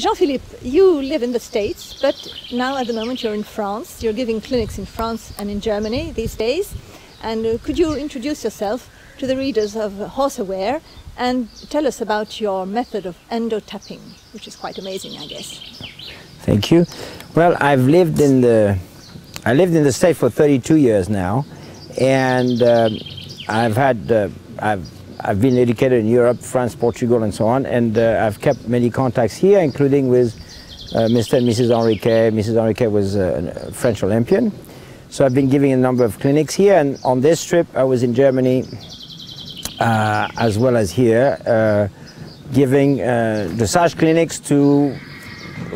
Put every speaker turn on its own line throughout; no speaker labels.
Jean-Philippe, you live in the States, but now at the moment you're in France. You're giving clinics in France and in Germany these days. And could you introduce yourself to the readers of Horse Aware and tell us about your method of endo-tapping, which is quite amazing, I guess.
Thank you. Well, I lived in the States for 32 years now, and I've been educated in Europe, France, Portugal, and so on, and I've kept many contacts here, including with Mr. and Mrs. Henriquet. Mrs. Henriquet was a French Olympian. So I've been giving a number of clinics here, and on this trip I was in Germany as well as here, giving dressage clinics to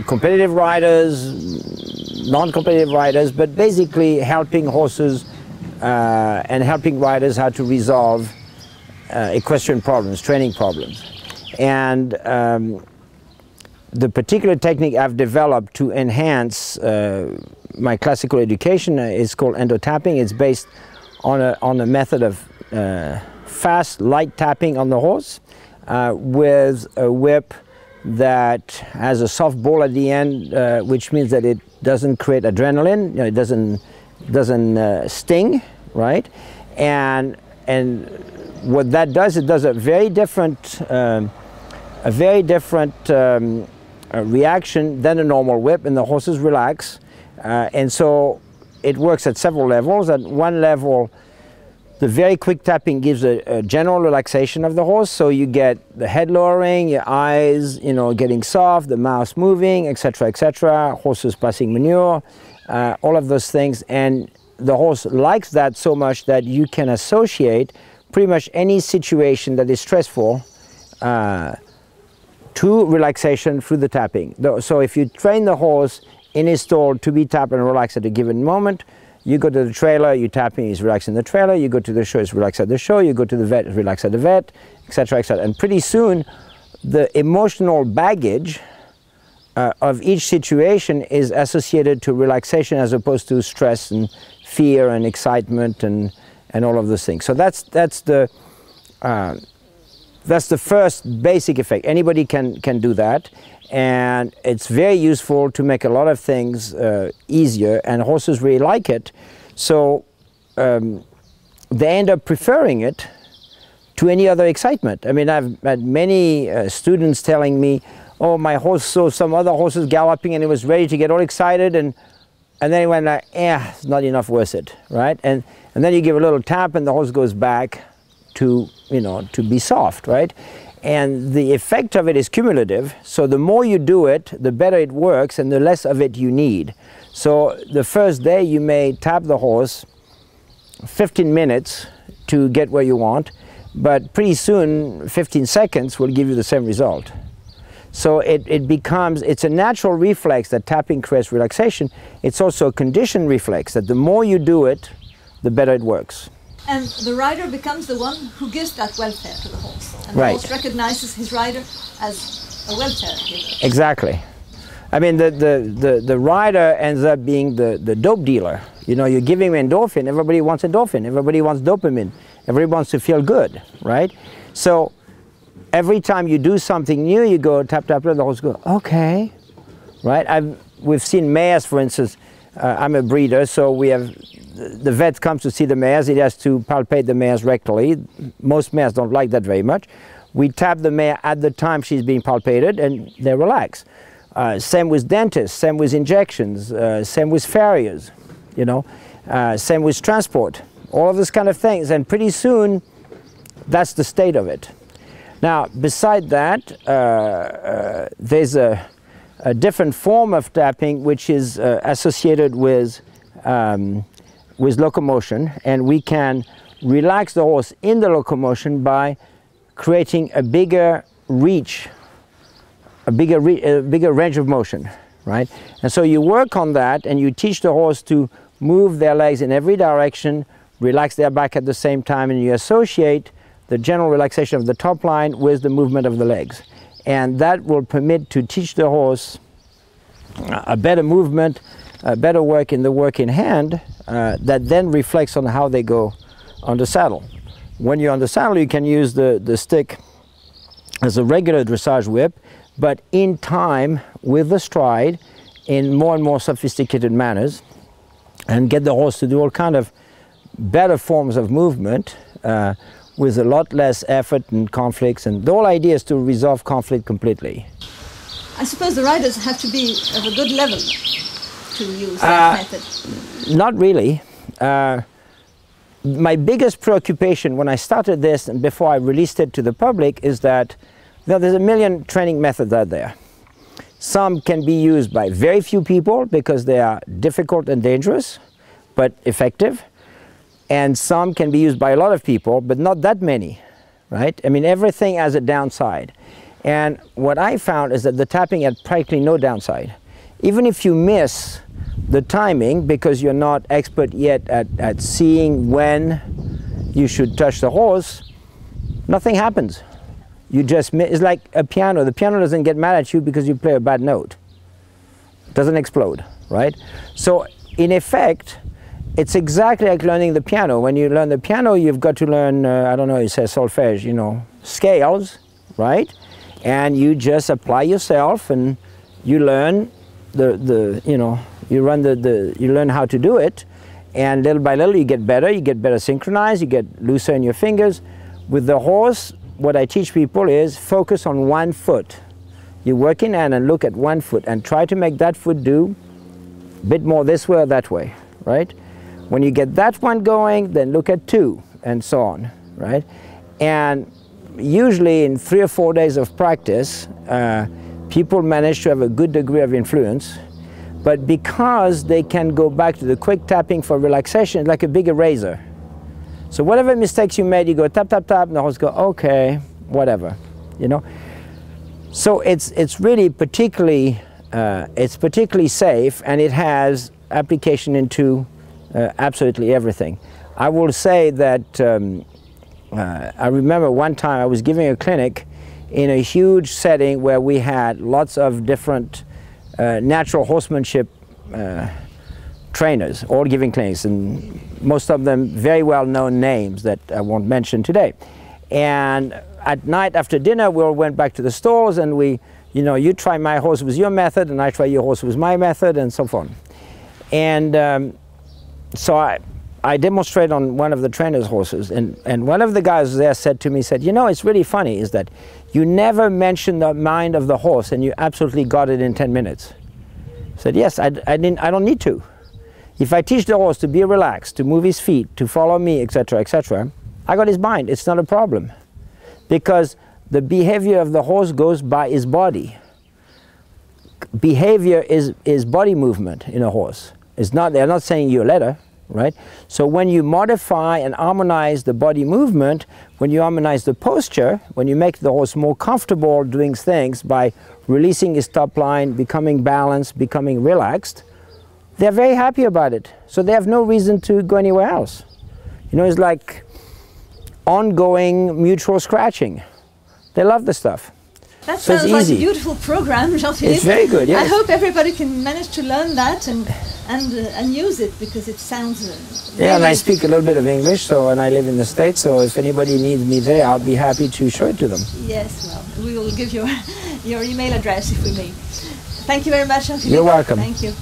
competitive riders, non-competitive riders, but basically helping horses and helping riders how to resolve equestrian problems, training problems. And the particular technique I've developed to enhance my classical education is called endo-tapping. It's based on a method of fast, light tapping on the horse with a whip that has a soft ball at the end, which means that it doesn't create adrenaline, you know, it doesn't sting, right? And what that does, it does a very different reaction than a normal whip, and the horses relax. And so it works at several levels. At one level, the very quick tapping gives a general relaxation of the horse, so you get the head lowering, your eyes, you know, getting soft, the mouth moving, etc., etc. Horses passing manure, all of those things, and the horse likes that so much that you can associate pretty much any situation that is stressful to relaxation through the tapping. So if you train the horse in his stall to be tapped and relaxed at a given moment, you go to the trailer, you tap him, he's relaxed in the trailer, you go to the show, he's relaxed at the show, you go to the vet, he's relaxed at the vet, etc., etc. And pretty soon, the emotional baggage of each situation is associated to relaxation as opposed to stress and fear and excitement and all of those things. So that's the first basic effect. Anybody can do that, and it's very useful to make a lot of things easier, and horses really like it. So they end up preferring it to any other excitement. I mean, I've had many students telling me, oh, my horse saw some other horses galloping and he was ready to get all excited, and then he went like, it's not enough worth it, right? And then you give a little tap and the horse goes back to, you know, to be soft, right? And the effect of it is cumulative, so the more you do it, the better it works and the less of it you need. So the first day you may tap the horse 15 minutes to get where you want, but pretty soon 15 seconds will give you the same result. So it's a natural reflex that tapping creates relaxation. It's also a conditioned reflex that the more you do it, the better it works.
And the rider becomes the one who gives that welfare to the horse. And
right.
The horse recognizes his rider as a welfare giver.
Exactly. I mean, the rider ends up being the dope dealer. You know, you're giving him endorphin, everybody wants endorphin, everybody wants dopamine, everybody wants to feel good, right? So every time you do something new, you go tap, tap, tap, the horse goes, okay, right? We've seen mares, for instance. I'm a breeder, so we have, the vet comes to see the mares, he has to palpate the mares rectally. Most mares don't like that very much. We tap the mare at the time she's being palpated and they relax. Same with dentists, same with injections, same with farriers, you know, same with transport, all of those kind of things. And pretty soon, that's the state of it. Now, beside that, there's a different form of tapping which is associated with locomotion, and we can relax the horse in the locomotion by creating a bigger reach, a bigger range of motion, right? And so you work on that and you teach the horse to move their legs in every direction, relax their back at the same time, and you associate the general relaxation of the top line with the movement of the legs. And that will permit to teach the horse a better movement, a better work in the work in hand that then reflects on how they go on the saddle. When you're on the saddle, you can use the stick as a regular dressage whip, but in time, with the stride in more and more sophisticated manners, and get the horse to do all kind of better forms of movement with a lot less effort and conflicts. And the whole idea is to resolve conflict completely.
I suppose the riders have to be of a good level to use that method.
Not really. My biggest preoccupation when I started this and before I released it to the public is that there's a million training methods out there. Some can be used by very few people because they are difficult and dangerous, but effective. And some can be used by a lot of people, but not that many, right? I mean, everything has a downside. And what I found is that the tapping had practically no downside. Even if you miss the timing because you're not expert yet at seeing when you should touch the horse, nothing happens. You just miss. It's like a piano. The piano doesn't get mad at you because you play a bad note. It doesn't explode, right? So in effect, it's exactly like learning the piano. When you learn the piano, you've got to learn, I don't know, you say solfège, you know, scales, right? And you just apply yourself and you learn you learn how to do it, and little by little you get better synchronized, you get looser in your fingers. With the horse, what I teach people is focus on one foot. You work in hand and look at one foot and try to make that foot do a bit more this way or that way, right? When you get that one going, then look at two, and so on, right? And usually in 3 or 4 days of practice, people manage to have a good degree of influence, but because they can go back to the quick tapping for relaxation, it's like a big eraser. So whatever mistakes you made, you go tap, tap, tap, and the horse go, okay, whatever, you know? So it's really particularly, it's particularly safe, and it has application into absolutely everything. I will say that I remember one time I was giving a clinic in a huge setting where we had lots of different natural horsemanship trainers, all giving clinics, and most of them very well-known names that I won't mention today. And at night after dinner, we all went back to the stalls, and we, you know, you try my horse with your method, and I try your horse with my method, and so on. And so I demonstrated on one of the trainer's horses, and one of the guys there said to me, you know, it's really funny is that you never mentioned the mind of the horse and you absolutely got it in 10 minutes. I said, yes, I don't need to. If I teach the horse to be relaxed, to move his feet, to follow me, etc., I got his mind. It's not a problem. Because the behavior of the horse goes by his body. Behavior is body movement in a horse. It's not, they're not saying you a letter. Right? So when you modify and harmonize the body movement, when you harmonize the posture, when you make the horse more comfortable doing things by releasing his top line, becoming balanced, becoming relaxed, they're very happy about it. So they have no reason to go anywhere else. You know, it's like ongoing mutual scratching. They love the stuff.
That sounds like a beautiful program, Jean-Philippe.
It's very good, yes.
I hope everybody can manage to learn that and use it, because it sounds
yeah, and I speak a little bit of English, and I live in the States, so if anybody needs me there, I'll be happy to show it to them.
Yes, well, we will give your email address if we may. Thank you very much, Jean-Philippe.
You're welcome.
Thank you.